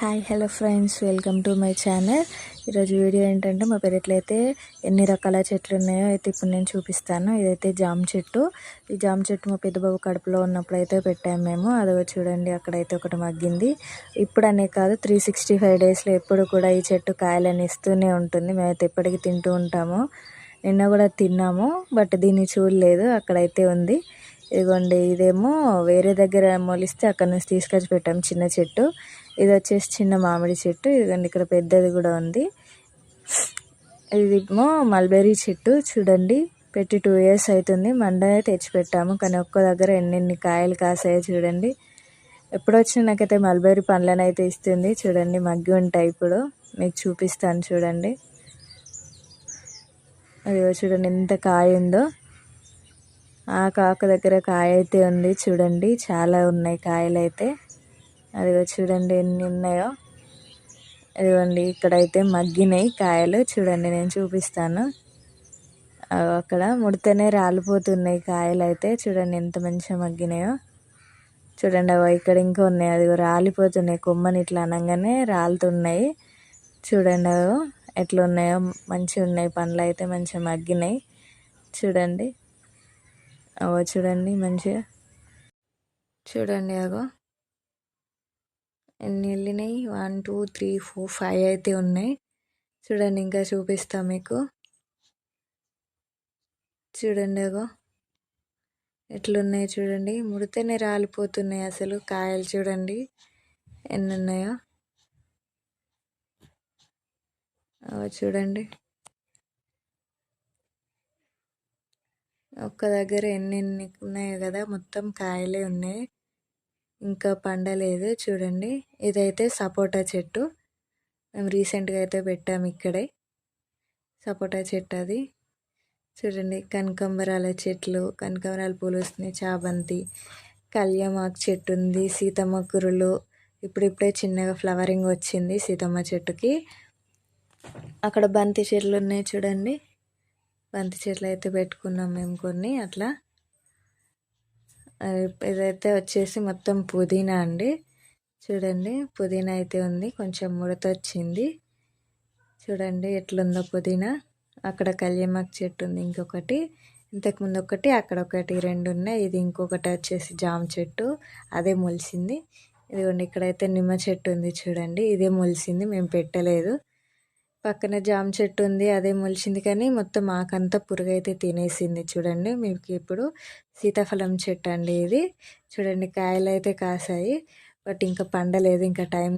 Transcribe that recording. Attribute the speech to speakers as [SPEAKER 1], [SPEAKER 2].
[SPEAKER 1] Hi hello friends, welcome to my channel. ఈరోజు video ఏంటంటే మా పెరట్లో అయితే ఎన్ని రకాల చెట్లు ఉన్నాయో అయితే ఇప్పుడు నేను చూపిస్తాను. ఇదైతే జామ చెట్టు. ఈ జామ చెట్టు మా పెద్ద బాబు కడుపులో ఉన్నప్పుడు అయితే పెట్టాము మేము. అదిగో చూడండి, అక్కడైతే ఒకటి మగ్గింది. ఇప్పుడనే కాదు, 365 డేస్లో ఎప్పుడు కూడా ఈ చెట్టు కాయలని ఇస్తూనే ఉంటుంది. మేమైతే ఎప్పటికీ తింటూ ఉంటాము. నిన్న కూడా తిన్నాము, బట్ దీన్ని చూడలేదు. అక్కడైతే ఉంది. ఇదిగోండి, ఇదేమో వేరే దగ్గర మొలిస్తే అక్కడ నుంచి తీసుకొచ్చి పెట్టాము, చిన్న చెట్టు. ఇది వచ్చేసి చిన్న మామిడి చెట్టు. ఇదిగోండి, ఇక్కడ పెద్దది కూడా ఉంది. ఇదేమో మల్బెరీ చెట్టు. చూడండి, పెట్టి 2 years అవుతుంది. మండనే తెచ్చి పెట్టాము, కానీ ఒక్క దగ్గర ఎన్నెన్ని కాయలు కాసాయో చూడండి. ఎప్పుడు వచ్చినా నాకైతే మల్బెరీ పండ్లను అయితే ఇస్తుంది. చూడండి, మగ్గి ఉంటాయి. ఇప్పుడు మీకు చూపిస్తాను చూడండి. అదిగో చూడండి ఎంత కాయ ఉందో. ఆ కాక దగ్గర కాయ అయితే ఉంది చూడండి, చాలా ఉన్నాయి కాయలు అయితే. అదిగో చూడండి ఎన్ని ఉన్నాయో. ఇదిగోండి, ఇక్కడైతే మగ్గినాయి కాయలు. చూడండి, నేను చూపిస్తాను. అక్కడ ముడితేనే రాలిపోతున్నాయి కాయలు అయితే. చూడండి ఎంత మంచిగా మగ్గినాయో. చూడండి, అవి ఇక్కడ ఇంకా ఉన్నాయి. అదిగో రాలిపోతున్నాయి, కొమ్మని ఇట్లా అనగానే రాలుతున్నాయి. చూడండి అవి ఎట్లా ఉన్నాయో, మంచిగా ఉన్నాయి. పండ్లు అయితే మంచిగా మగ్గినాయి. చూడండి, అవో చూడండి మంచిగా. చూడండి, అగో ఎన్ని వెళ్ళినాయి. 1 2 3 4 5 అయితే ఉన్నాయి. చూడండి, ఇంకా చూపిస్తా మీకు. చూడండి, అగో ఎట్లున్నాయి చూడండి. ముడితేనే రాలిపోతున్నాయి అసలు కాయలు. చూడండి ఎన్ని ఉన్నాయో. చూడండి, ఒక్క దగ్గర ఎన్ని ఉన్నాయో కదా, మొత్తం కాయలే ఉన్నాయి, ఇంకా పండలేదు. చూడండి, ఇదైతే సపోటా చెట్టు. మేము రీసెంట్గా అయితే పెట్టాము ఇక్కడే సపోటా చెట్టు. అది చూడండి, కనకాంబరాల చెట్లు, కనకాంబరాల పూలు వస్తున్నాయి. చాబంతి, కళ్యామాకు చెట్టు ఉంది. సీతమ్మ కురులు ఇప్పుడిప్పుడే చిన్నగా ఫ్లవరింగ్ వచ్చింది సీతమ్మ చెట్టుకి. అక్కడ బంతి చెట్లు ఉన్నాయి చూడండి. బంతి చెట్లు అయితే పెట్టుకున్నాం మేము కొన్ని అట్లా. ఇదైతే వచ్చేసి మొత్తం పుదీనా అండి. చూడండి, పుదీనా అయితే ఉంది, కొంచెం ముడత వచ్చింది. చూడండి ఎట్లుందో పుదీనా. అక్కడ కళ్యామాకు చెట్టు ఉంది ఇంకొకటి, ఇంతకుముందు ఒకటి, అక్కడ ఒకటి, 2 ఉన్నాయి. ఇది ఇంకొకటి వచ్చేసి జామ చెట్టు, అదే మొలిసింది. ఇదిగోండి, ఇక్కడైతే నిమ్మ చెట్టు ఉంది చూడండి, ఇదే మొలిసింది, మేము పెట్టలేదు. పక్కన జామ చెట్టు ఉంది, అదే మొలిచింది, కానీ మొత్తం ఆకంతా పురుగు అయితే తినేసింది. చూడండి, మీకు ఇప్పుడు సీతాఫలం చెట్టు అండి ఇది. చూడండి, కాయలు అయితే కాసాయి, బట్ ఇంకా పండలేదు, ఇంకా టైం